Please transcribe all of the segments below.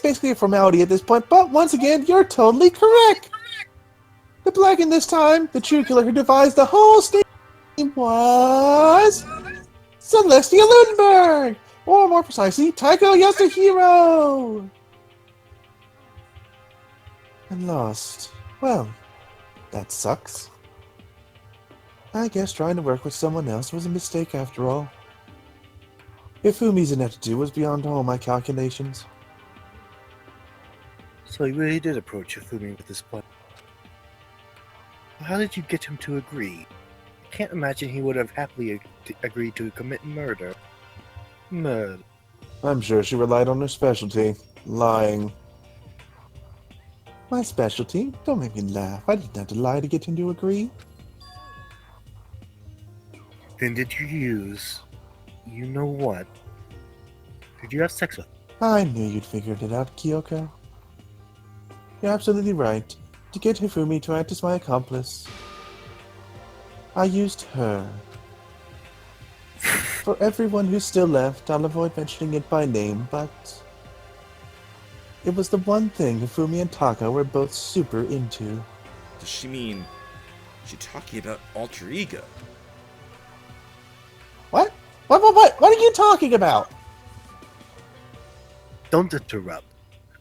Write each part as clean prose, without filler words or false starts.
basically a formality at this point, but once again, you're totally correct. The blacken this time, the true killer who devised the whole scheme was Celestia Lundberg, or more precisely, Taiko Yasuhiro. And lost. Well, that sucks. I guess trying to work with someone else was a mistake after all. Hifumi's ineptitude was beyond all my calculations. So you really did approach Hifumi with this plan. How did you get him to agree? I can't imagine he would have happily agreed to commit murder. Murder. I'm sure she relied on her specialty, lying. My specialty? Don't make me laugh. I didn't have to lie to get him to agree. Then did you use... you know what? Did you have sex with him? I knew you'd figured it out, Kyoko. You're absolutely right. To get Hifumi to act as my accomplice, I used her. For everyone who's still left, I'll avoid mentioning it by name, but it was the one thing Hifumi and Taka were both super into. Does she mean she's talking about alter ego? What? What are you talking about? Don't interrupt.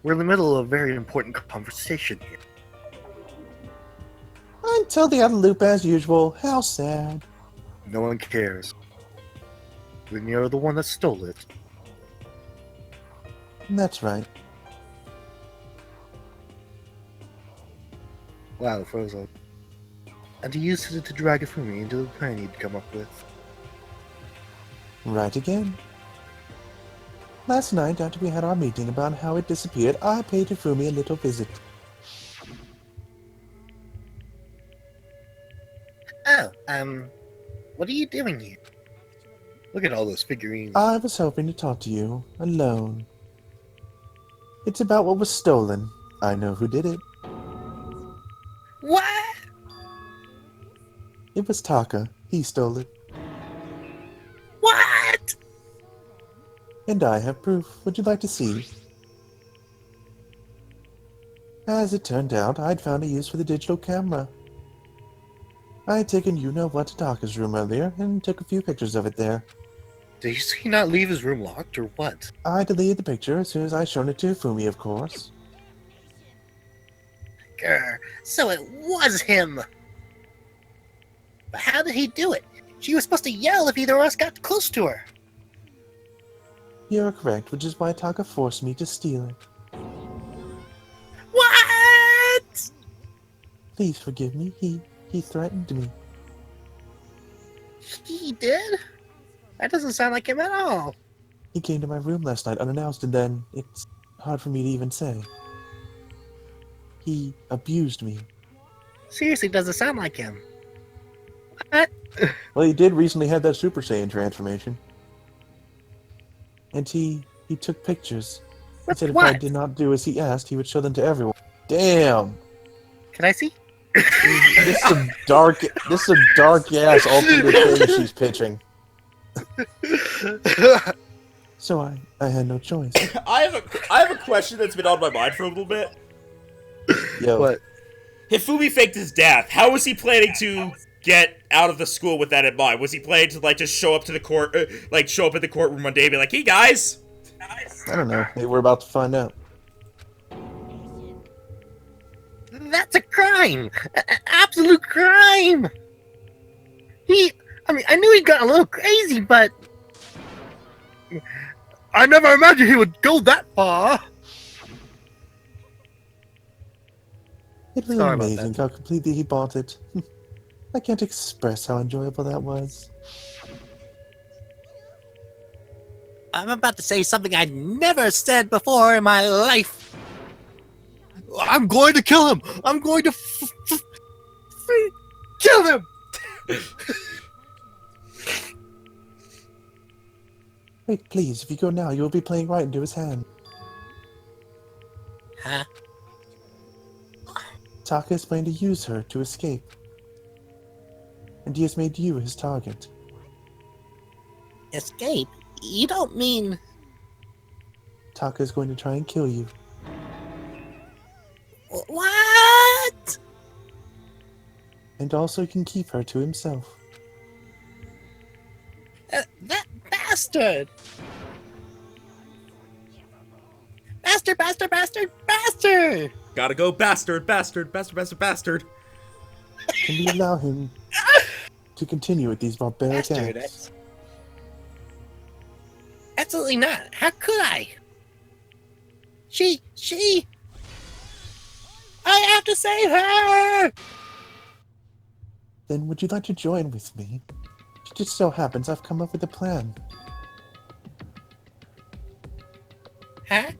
We're in the middle of a very important conversation here. I'm totally out of the loop as usual. How sad. No one cares. Then you're the one that stole it. That's right. Wow, Frozen. And you used it to drag Hifumi into the plan you'd come up with. Right again. Last night, after we had our meeting about how it disappeared, I paid Hifumi a little visit. Oh, what are you doing here? Look at all those figurines. I was hoping to talk to you, alone. It's about what was stolen. I know who did it. What? It was Taka. He stole it. What? And I have proof. Would you like to see? As it turned out, I'd found a use for the digital camera. I had taken you-know-what to Taka's room earlier, and took a few pictures of it there. Did he not leave his room locked, or what? I deleted the picture as soon as I shown it to Hifumi, of course. Grr, so it was him! But how did he do it? She was supposed to yell if either of us got close to her. You're correct, which is why Taka forced me to steal it. What? Please forgive me. He threatened me. He did? That doesn't sound like him at all. He came to my room last night unannounced, and then it's hard for me to even say. He abused me. Seriously, doesn't sound like him. What? Well, he did recently have that Super Saiyan transformation. And he took pictures. He said if I did not do as he asked, he would show them to everyone. Damn! Can I see? This is a dark ass alternate thing she's pitching. So I had no choice. I have a question that's been on my mind for a little bit. Yo. What? Hifumi faked his death. How was he planning to get out of the school with that in mind? Was he planning to like just show up to the court, show up at the courtroom one day and be like, "Hey guys"? I don't know. Maybe we're about to find out. That's a crime! Absolute crime! I knew he got a little crazy, but I never imagined he would go that far. It was amazing how completely he bought it. I can't express how enjoyable that was. I'm about to say something I never said before in my life. I'm going to kill him. I'm going to kill him. Wait, please, if you go now, you'll be playing right into his hand. Huh? Taka is planning to use her to escape. And he has made you his target. Escape? You don't mean... Taka is going to try and kill you. What? And also can keep her to himself. That bastard! Bastard, bastard, bastard, bastard! Gotta go, bastard, bastard, bastard, bastard, bastard. Can we allow him to continue with these barbaric Bastard, acts? Absolutely not. How could I? She... I have to save her! Then would you like to join with me? It just so happens I've come up with a plan. Huh?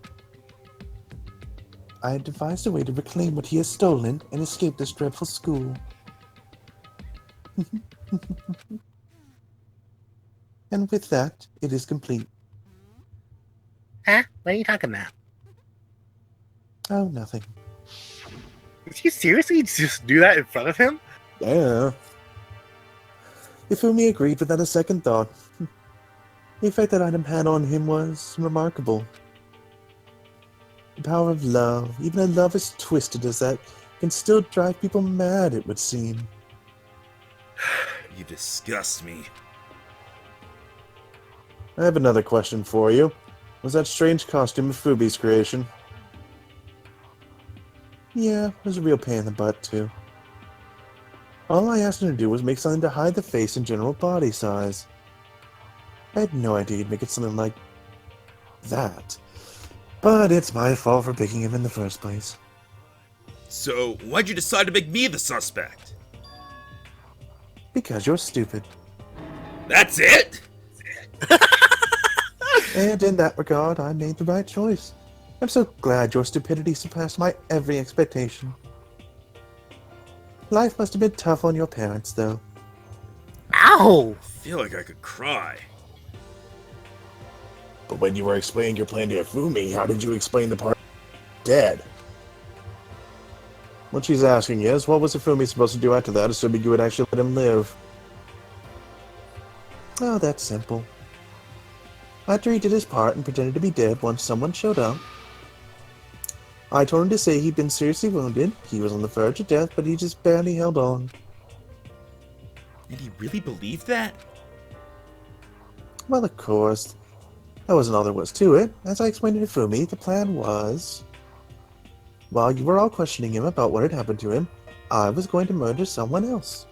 I had devised a way to reclaim what he has stolen and escape this dreadful school. And with that, it is complete. Huh? What are you talking about? Oh, nothing. Did he seriously just do that in front of him? Yeah. Ifumi agreed without a second thought. The effect that item had on him was remarkable. The power of love, even a love as twisted as that, can still drive people mad, it would seem. You disgust me. I have another question for you. Was that strange costume Ifumi's creation? Yeah, it was a real pain in the butt, too. All I asked him to do was make something to hide the face and general body size. I had no idea he'd make it something like that. But it's my fault for picking him in the first place. So, why'd you decide to make me the suspect? Because you're stupid. That's it? And in that regard, I made the right choice. I'm so glad your stupidity surpassed my every expectation. Life must have been tough on your parents, though. Ow! I feel like I could cry. But when you were explaining your plan to Ifumi, how did you explain the part dead? What she's asking is, what was Ifumi supposed to do after that, assuming you would actually let him live? Oh, that's simple. After he did his part and pretended to be dead once someone showed up, I told him to say he'd been seriously wounded, he was on the verge of death, but he just barely held on. And he really believed that? Well, of course. That wasn't all there was to it. As I explained to Ifumi, the plan was... while you were all questioning him about what had happened to him, I was going to murder someone else.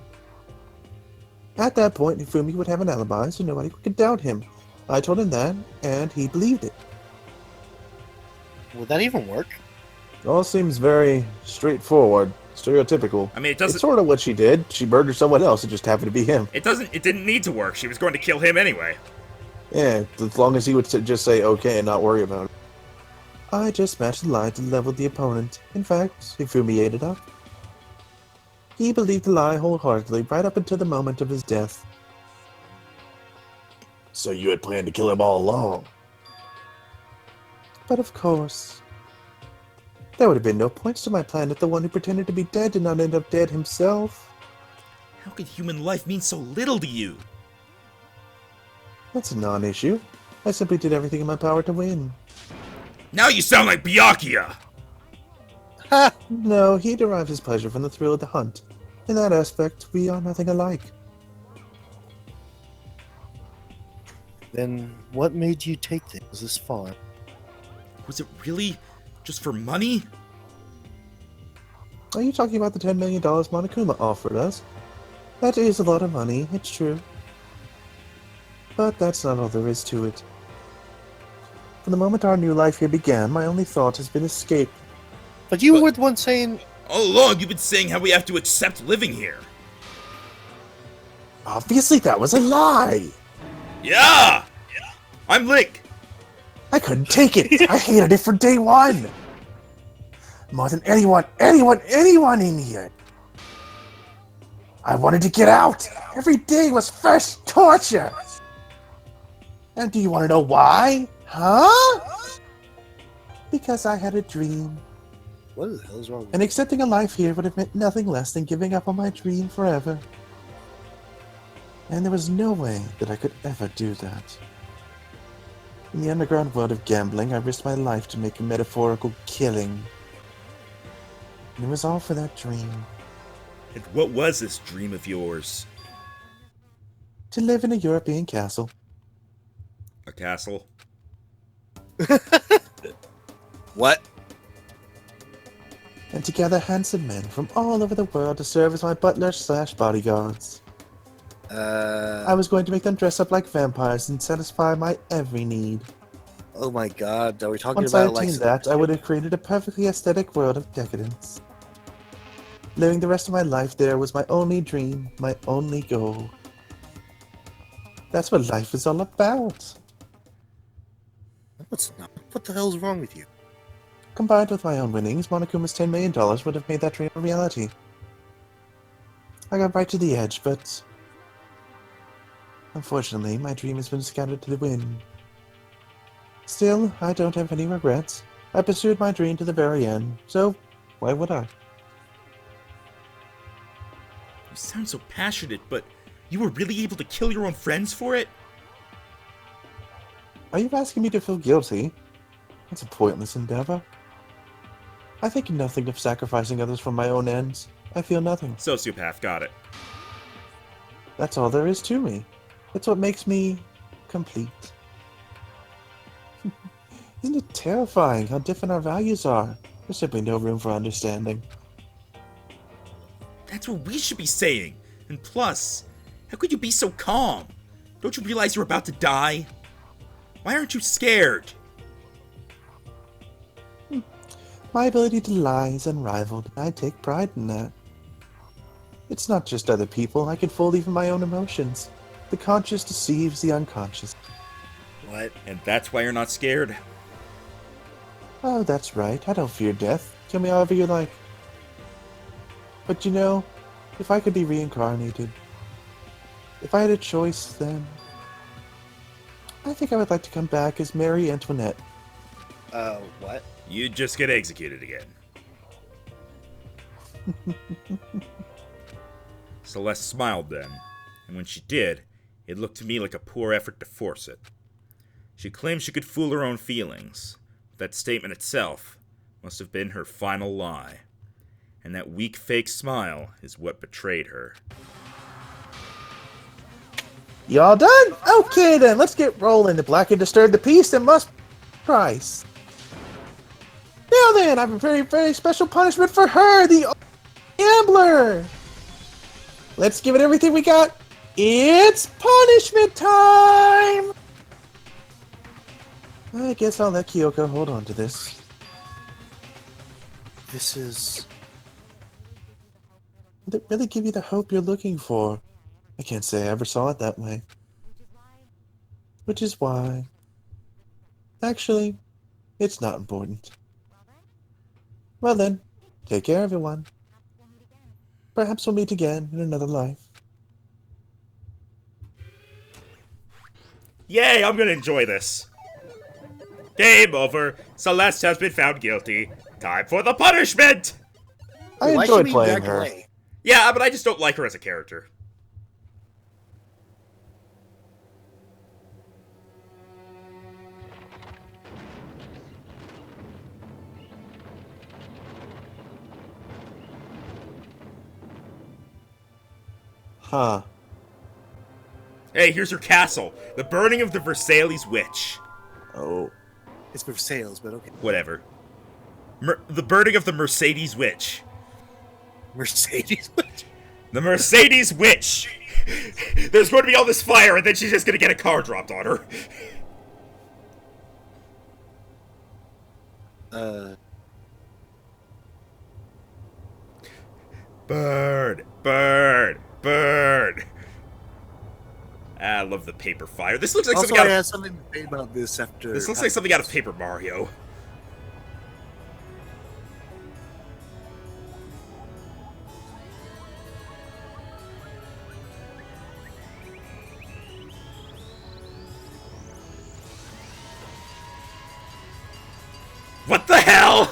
At that point, Ifumi would have an alibi, so nobody could doubt him. I told him that, and he believed it. Will that even work? It all seems very straightforward, stereotypical. I mean, it doesn't. It's sort of what she did. She murdered someone else, it just happened to be him. It didn't need to work. She was going to kill him anyway. Yeah, as long as he would just say okay and not worry about it. I just matched the lie to level the opponent. In fact, Ifumi ate it up. He believed the lie wholeheartedly right up until the moment of his death. So you had planned to kill him all along? But of course. There would have been no points to my plan if the one who pretended to be dead did not end up dead himself. How could human life mean so little to you? That's a non-issue. I simply did everything in my power to win. Now you sound like Byakuya! Ha! No, he derives his pleasure from the thrill of the hunt. In that aspect, we are nothing alike. Then what made you take things this far? Was it really just for money? Are you talking about the $10 million Monokuma offered us? That is a lot of money, it's true. But that's not all there is to it. From the moment our new life here began, my only thought has been escape. But you were the one saying... All along, you've been saying how we have to accept living here. Obviously that was a lie! Yeah! I'm Link. I couldn't take it! I hated it from day one! More than anyone in here! I wanted to get out! Every day was fresh torture! And do you want to know why? Huh? Because I had a dream. What the hell is wrong with And accepting a life here would have meant nothing less than giving up on my dream forever. And there was no way that I could ever do that. In the underground world of gambling, I risked my life to make a metaphorical killing. And it was all for that dream. And what was this dream of yours? To live in a European castle. A castle? What? And to gather handsome men from all over the world to serve as my butlers/bodyguards. I was going to make them dress up like vampires and satisfy my every need. Oh my god, are we talking Once I about attained that, I would have created a perfectly aesthetic world of decadence. Living the rest of my life there was my only dream, my only goal. That's what life is all about. What the hell's wrong with you? Combined with my own winnings, Monokuma's $10 million would have made that dream a reality. I got right to the edge, but unfortunately, my dream has been scattered to the wind. Still, I don't have any regrets. I pursued my dream to the very end, so why would I? You sound so passionate, but you were really able to kill your own friends for it? Are you asking me to feel guilty? That's a pointless endeavor. I think nothing of sacrificing others for my own ends. I feel nothing. Sociopath, got it. That's all there is to me. It's what makes me complete. Isn't it terrifying how different our values are? There's simply no room for understanding. That's what we should be saying. And plus, how could you be so calm? Don't you realize you're about to die? Why aren't you scared? My ability to lie is unrivaled, and I take pride in that. It's not just other people, I can fool even my own emotions. The conscious deceives the unconscious. What? And that's why you're not scared? Oh, that's right, I don't fear death. Kill me however you like. But you know, if I could be reincarnated, if I had a choice, then I think I would like to come back as Marie Antoinette. What? You'd just get executed again. Celeste smiled then, and when she did, it looked to me like a poor effort to force it. She claimed she could fool her own feelings. That statement itself must have been her final lie. And that weak fake smile is what betrayed her. Y'all done? Okay then, let's get rolling. The black and disturb the peace and must price. Now then, I have a very, very special punishment for her, the gambler. Let's give it everything we got. It's punishment time! I guess I'll let Kyoko hold on to this. This is... Will it really give you the hope you're looking for? I can't say I ever saw it that way. Which is why... Actually, it's not important. Well then, take care everyone. Perhaps we'll meet again in another life. Yay, I'm gonna enjoy this. Game over. Celeste has been found guilty. Time for the punishment! I Why enjoyed should we playing back her. away? Yeah, but I just don't like her as a character. Huh. Hey, here's her castle. The burning of the Versailles witch. Oh. It's for sales, but okay. Whatever. The burning of the Mercedes witch. Mercedes? The Mercedes witch! There's going to be all this fire, and then she's just going to get a car dropped on her. Burn! Burn! Burn! Ah, I love the paper fire. This looks like Also, something I out had of... something to say about this after... This looks like something out of Paper Mario. What the hell?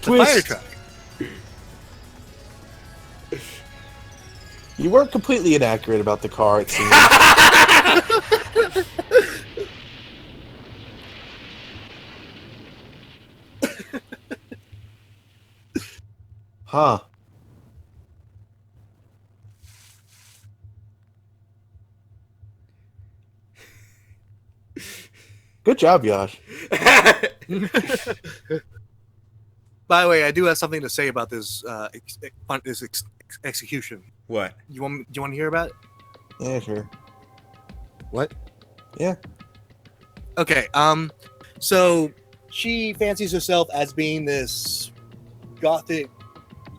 The fire truck. You weren't completely inaccurate about the car, it seems. Huh. Good job, Yash. By the way, I do have something to say about this execution. What? Do you want to hear about it? Yeah, sure. What? Yeah. Okay. So she fancies herself as being this gothic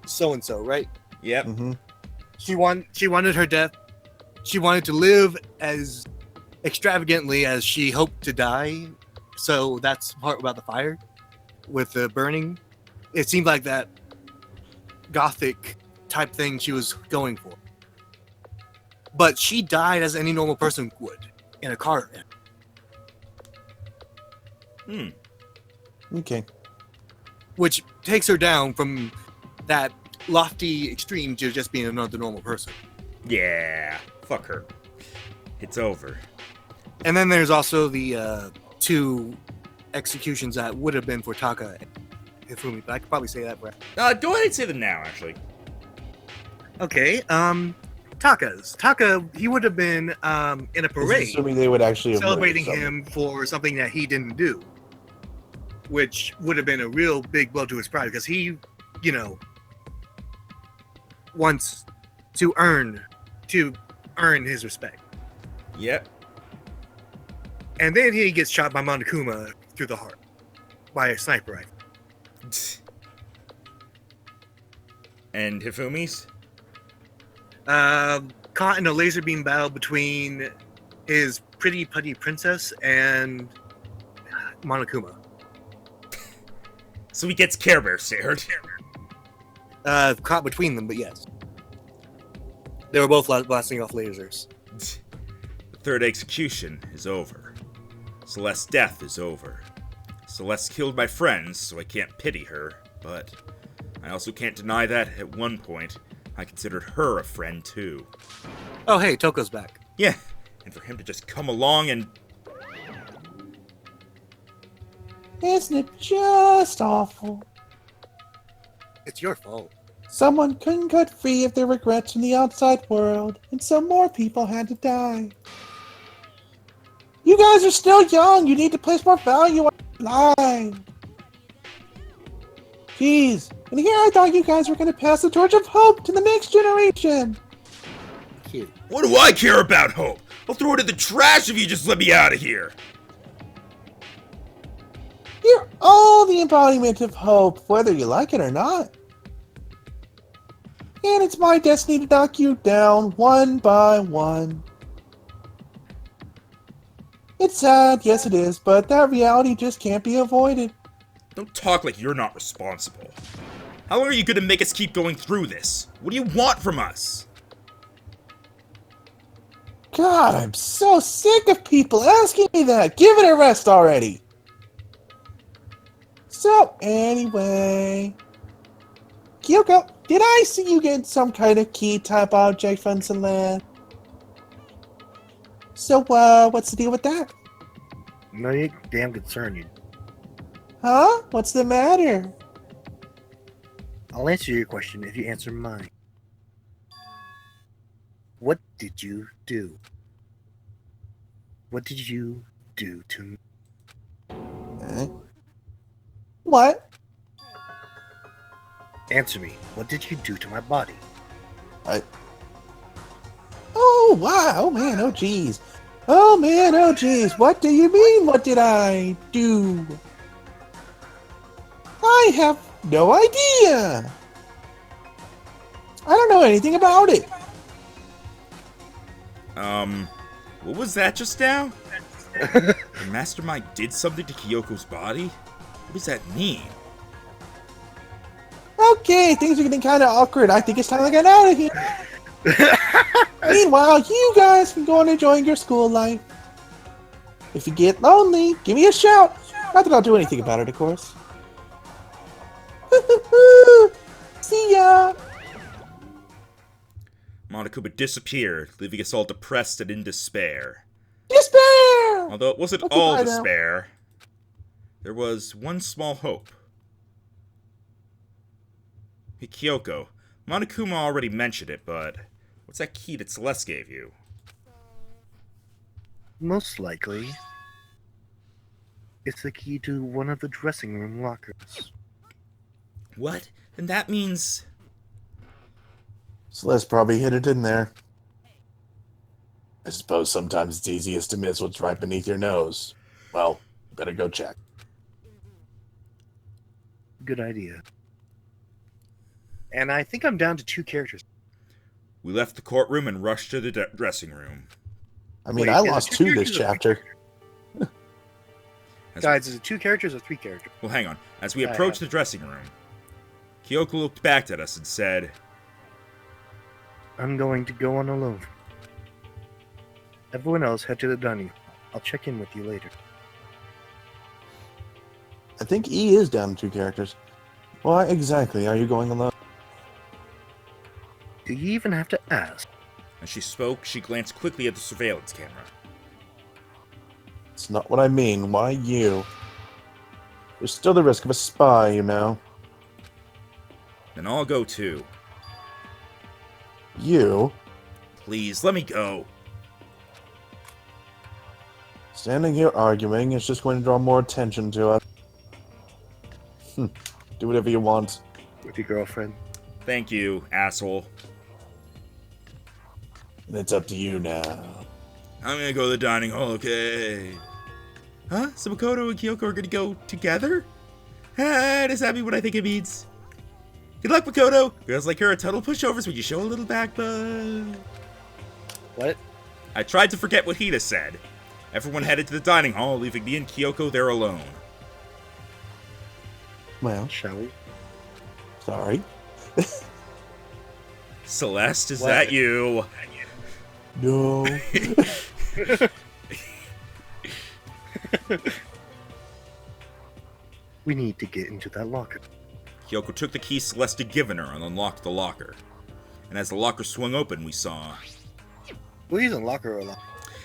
so and so, right? Yep. Mm-hmm. She wanted her death. She wanted to live as extravagantly as she hoped to die. So that's the part about the fire with the burning. It seemed like that gothic type thing she was going for. But she died as any normal person would in a car. Okay. Which takes her down from that lofty extreme to just being another normal person. Yeah. Fuck her. It's over. And then there's also the two executions that would have been for Taka and Hifumi, but I could probably say that for Go ahead and say them now, actually. Okay, Taka, he would have been in a parade Assuming they would actually have celebrating murdered him for something that he didn't do, which would have been a real big blow to his pride because he, wants to earn his respect. Yep. And then he gets shot by Monokuma through the heart by a sniper rifle. And Hifumi's? Caught in a laser beam battle between his pretty putty princess and Monokuma. So he gets Care Bear stared. Caught between them, but yes. They were both blasting off lasers. The third execution is over. Celeste's death is over. Celeste killed my friends, so I can't pity her, but I also can't deny that, at one point, I considered her a friend too. Oh hey, Toko's back. Yeah, and for him to just come along and... Isn't it just awful? It's your fault. Someone couldn't get free of their regrets from the outside world, and so more people had to die. You guys are still young. You need to place more value on life. Jeez. And here I thought you guys were going to pass the torch of hope to the next generation. Cute. What do I care about hope? I'll throw it in the trash if you just let me out of here. You're all the embodiment of hope, whether you like it or not. And it's my destiny to knock you down one by one. It's sad, yes it is, but that reality just can't be avoided. Don't talk like you're not responsible. How long are you gonna make us keep going through this? What do you want from us? God, I'm so sick of people asking me that. Give it a rest already. So, anyway. Kyoko, did I see you get some kind of key-type object from some land? So, what's the deal with that? No, you damn concern you. Huh? What's the matter? I'll answer your question if you answer mine. What did you do? What did you do to me? What? Answer me. What did you do to my body? Oh, wow. Oh, man. Oh, jeez. Oh, man. Oh, jeez. What do you mean? What did I do? I have no idea. I don't know anything about it. What was that just now? The Mastermind did something to Kyoko's body? What does that mean? Okay, things are getting kind of awkward. I think it's time to get out of here. Meanwhile, you guys can go on enjoying your school life. If you get lonely, give me a shout. Not that I'll do anything about it, of course. See ya! Monokuma disappeared, leaving us all depressed and in despair. Despair! Although it wasn't Okay, all bye now. despair, there was one small hope. Hey, Kyoko. Monokuma already mentioned it, but what's that key that Celeste gave you? Most likely, it's the key to one of the dressing room lockers. What? Then that means... Celeste probably hid it in there. I suppose sometimes it's easiest to miss what's right beneath your nose. Well, better go check. Good idea. And I think I'm down to 2 characters. We left the courtroom and rushed to the dressing room. I mean, Wait, I is it lost 2 2 this characters or 3 chapter. Guys, is it 2 characters or 3 characters? Well, hang on. As we approached the dressing room, Kyoko looked back at us and said, I'm going to go on alone. Everyone else head to the dining hall. I'll check in with you later. I think E is down to 2 characters. Why exactly are you going alone? Do you even have to ask? As she spoke, she glanced quickly at the surveillance camera. It's not what I mean. Why you? There's still the risk of a spy, you know. Then I'll go too. You? Please, let me go. Standing here arguing is just going to draw more attention to us. Do whatever you want. With your girlfriend? Thank you, asshole. And it's up to you now. I'm gonna go to the dining hall, okay? Huh? So Makoto and Kyoko are gonna go together? Ah, does that mean what I think it means? Good luck, Makoto! Girls like her are total pushovers when you show a little backbone. What? I tried to forget what Hida said. Everyone headed to the dining hall, leaving me and Kyoko there alone. Well, Shall we? sorry. Celeste, is What? that you? No. We need to get into that locker. Kyoko took the key Celeste had given her and unlocked the locker. And as the locker swung open, we saw... We're using locker a lot.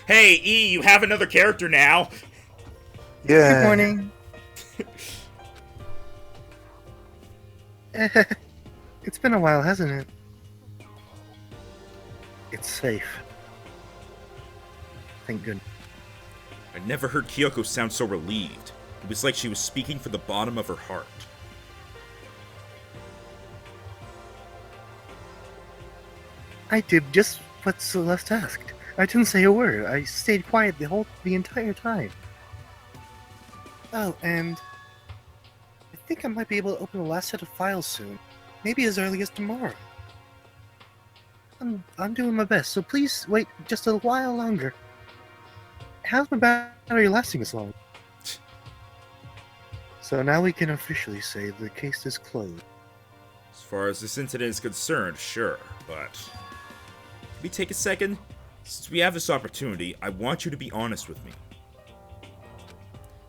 Hey, E, you have another character now! Yeah. Good morning. It's been a while, hasn't it? It's safe. Thank goodness. I'd never heard Kyoko sound so relieved. It was like she was speaking from the bottom of her heart. I did just what Celeste asked. I didn't say a word. I stayed quiet the entire time. Oh, and I think I might be able to open the last set of files soon. Maybe as early as tomorrow. I'm doing my best, so please wait just a while longer. How's my battery lasting this long? So now we can officially say the case is closed. As far as this incident is concerned, sure, but... Can we take a second? Since we have this opportunity, I want you to be honest with me.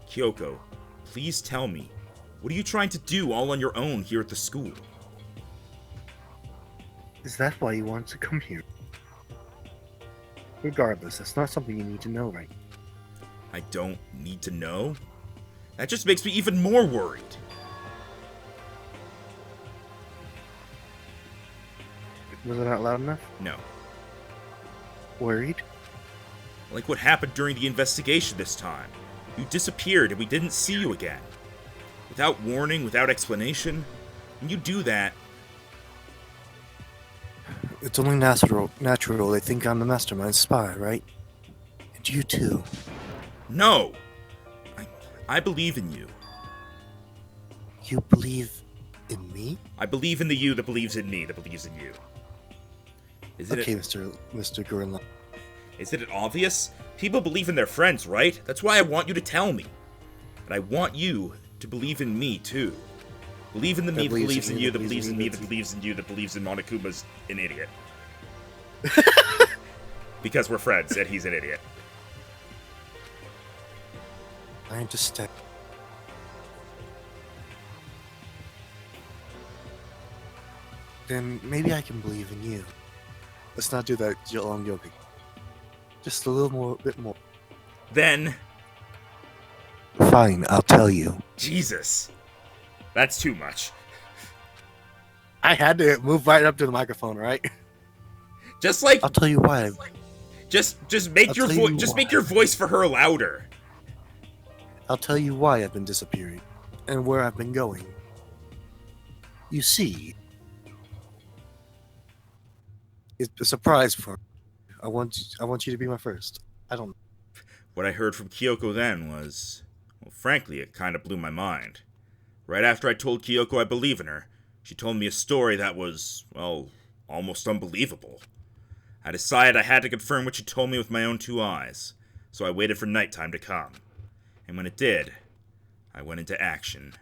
Kyoko, please tell me, what are you trying to do all on your own here at the school? Is that why you want to come here? Regardless, that's not something you need to know right now. I don't need to know? That just makes me even more worried. Was it not loud enough? No. Worried? Like what happened during the investigation this time. You disappeared and we didn't see you again. Without warning, without explanation. When you do that... It's only natural they think I'm the mastermind spy, right? And you too. No! I believe in you. You believe in me? I believe in the you that believes in me that believes in you. Okay, Mr. Gorilla. Isn't it obvious? People believe in their friends, right? That's why I want you to tell me. And I want you to believe in me, too. Believe in the me that believes in you, that believes in me, that believes in you, that believes in Monokuma's an idiot. Because we're friends, and he's an idiot. I understand. Then maybe I can believe in you. Let's not do that long joking. Just a little bit more. Then... Fine, I'll tell you. Jesus. That's too much. I had to move right up to the microphone, right? Just like, I'll tell you why. just make I'll your tell you voice, just why. make your voice for her louder. I'll tell you why I've been disappearing and where I've been going. You see, it's a surprise for me. I want you to be my first. I don't. What I heard from Kyoko then was, well, frankly, it kind of blew my mind. Right after I told Kyoko I believe in her, she told me a story that was, well, almost unbelievable. I decided I had to confirm what she told me with my own 2 eyes, so I waited for nighttime to come. And when it did, I went into action.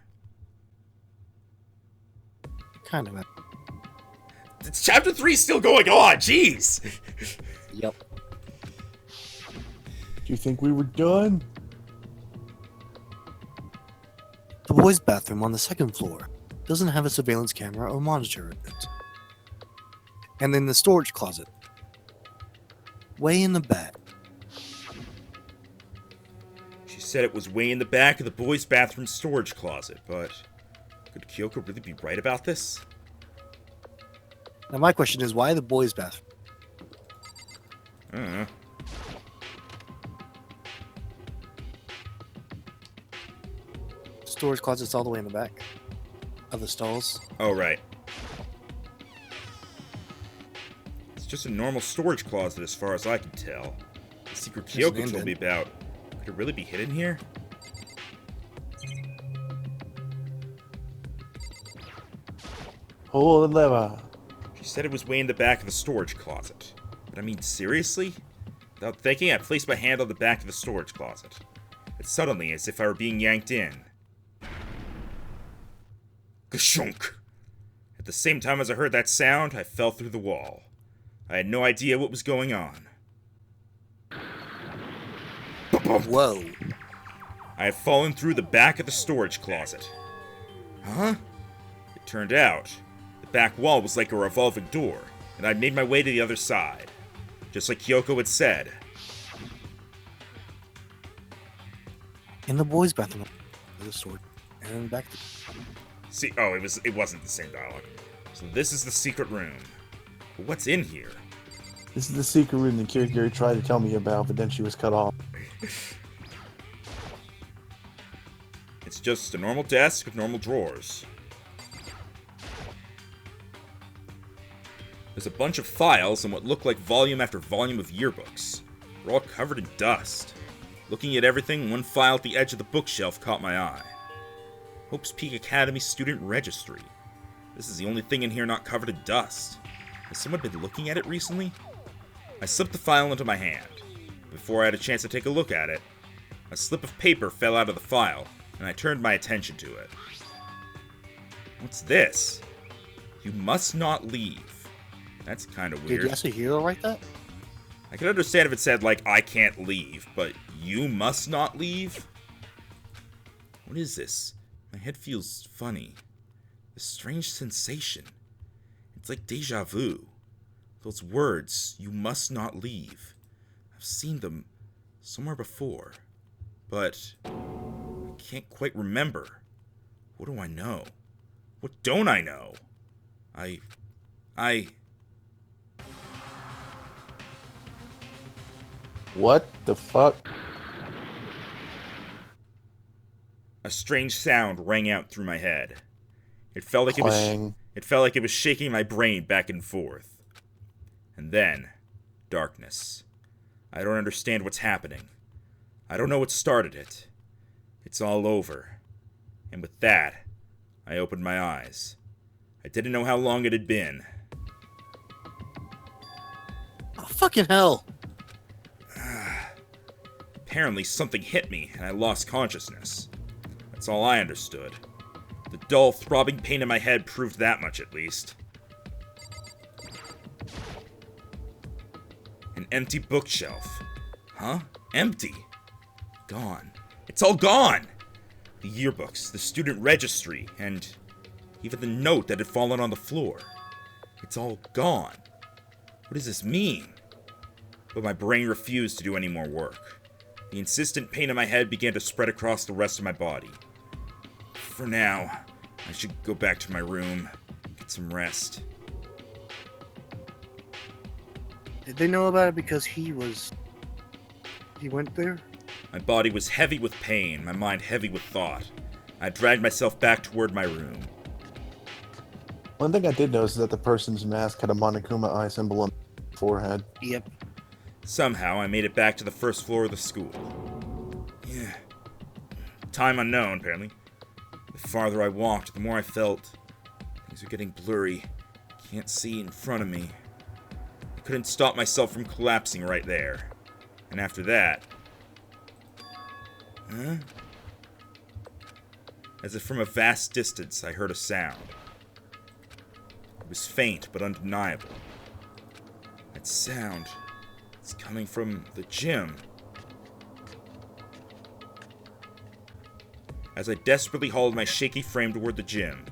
Kind of. It's chapter 3 still going on, jeez! Yep. Do you think we were done? The boys' bathroom on the 2nd floor doesn't have a surveillance camera or monitor in it. And then the storage closet, way in the back. She said it was way in the back of the boys' bathroom storage closet, but could Kyoko really be right about this? Now my question is, why the boys' bathroom? I don't know. Storage closet's all the way in the back of the stalls. Oh, right. It's just a normal storage closet as far as I can tell. The secret There's an Kyoko told me about. Could it really be hidden here? Pull the lever. She said it was way in the back of the storage closet. But I mean, seriously? Without thinking, I placed my hand on the back of the storage closet. It's suddenly as if I were being yanked in. Gashunk! At the same time as I heard that sound, I fell through the wall. I had no idea what was going on. Whoa. I had fallen through the back of the storage closet. Huh? It turned out, the back wall was like a revolving door, and I'd made my way to the other side. Just like Kyoko had said. In the boys' bathroom, the sword, and back. See, oh, it wasn't the same dialogue. So this is the secret room. But what's in here? This is the secret room that Kyoko tried to tell me about, but then she was cut off. It's just a normal desk with normal drawers. There's a bunch of files and what look like volume after volume of yearbooks. They're all covered in dust. Looking at everything, one file at the edge of the bookshelf caught my eye. Hope's Peak Academy Student Registry. This is the only thing in here not covered in dust. Has someone been looking at it recently? I slipped the file into my hand. Before I had a chance to take a look at it, a slip of paper fell out of the file, and I turned my attention to it. What's this? You must not leave. That's kind of weird. Did Yasuhiro write that? I could understand if it said, like, I can't leave, but you must not leave? What is this? My head feels funny. A strange sensation. It's like deja vu. Those words, you must not leave. I've seen them somewhere before, but I can't quite remember. What do I know? What don't I know? What the fuck? A strange sound rang out through my head. It felt like Clang. it felt like it was shaking my brain back and forth. And then, darkness. I don't understand what's happening. I don't know what started it. It's all over. And with that, I opened my eyes. I didn't know how long it had been. Oh, fucking hell. Apparently something hit me and I lost consciousness. That's all I understood. The dull, throbbing pain in my head proved that much at least. An empty bookshelf. Huh? Empty. Gone. It's all gone! The yearbooks, the student registry, and even the note that had fallen on the floor. It's all gone. What does this mean? But my brain refused to do any more work. The insistent pain in my head began to spread across the rest of my body. For now, I should go back to my room, get Get some rest. Did they know about it because he went there? My body was heavy with pain, my mind heavy with thought. I dragged myself back toward my room. One thing I did notice is that the person's mask had a Monokuma eye symbol on the forehead. Yep. Somehow, I made it back to the first floor of the school. Yeah. Time unknown, apparently. The farther I walked, the more I felt things were getting blurry. Can't see in front of me. I couldn't stop myself from collapsing right there. And after that... Huh? As if from a vast distance, I heard a sound. It was faint, but undeniable. That sound is coming from the gym. As I desperately hauled my shaky frame toward the gym,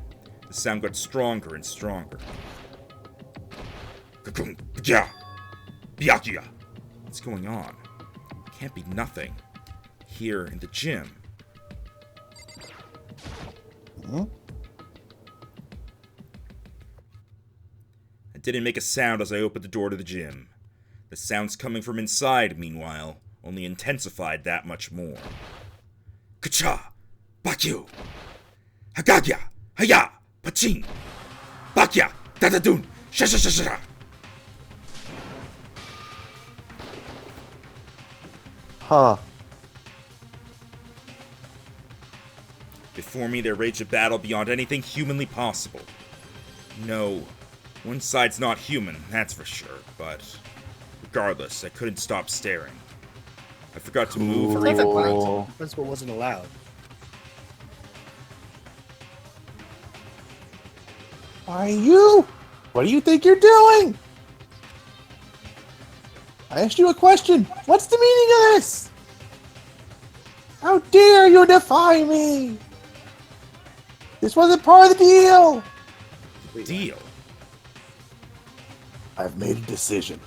the sound got stronger and stronger. What's going on? It can't be nothing. Here in the gym. Hmm? I didn't make a sound as I opened the door to the gym. The sounds coming from inside, meanwhile, only intensified that much more. Kacha! Bakyu! Hagagya! Haya! Pachin! Bakya! Dadadun! Shashashashara! Huh. Before me there raged a battle beyond anything humanly possible. No, one side's not human, that's for sure, but regardless, I couldn't stop staring. I forgot to move or That's even a breathe. Cool. That's what wasn't allowed. Why you? What do you think you're doing? I asked you a question. What's the meaning of this? How dare you defy me? This wasn't part of the deal. Deal. I've made a decision.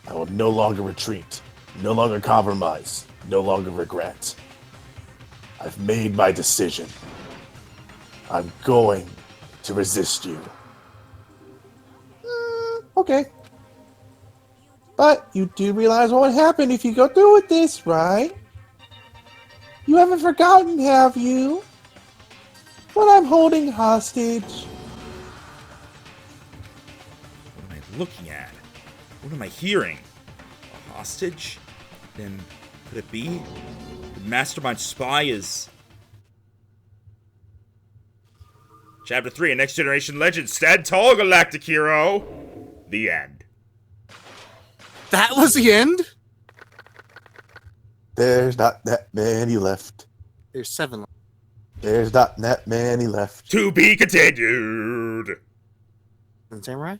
I will no longer retreat, no longer compromise, no longer regret. I've made my decision. I'm going to resist you. Okay. But you do realize what would happen if you go through with this, right? You haven't forgotten, have you? What I'm holding hostage. What am I looking at? What am I hearing? A hostage? Then, could it be? The mastermind spy is... Chapter 3, A Next Generation Legend, stand tall, galactic hero! The end. That was the end? There's not that many left. There's 7 left. There's not that many left. To be continued! Doesn't sound right?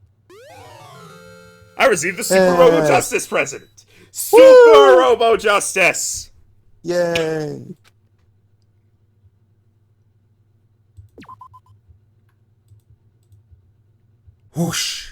I received the Super Hey. Robo Justice present! Super Woo! Robo Justice! Yay! Whoosh!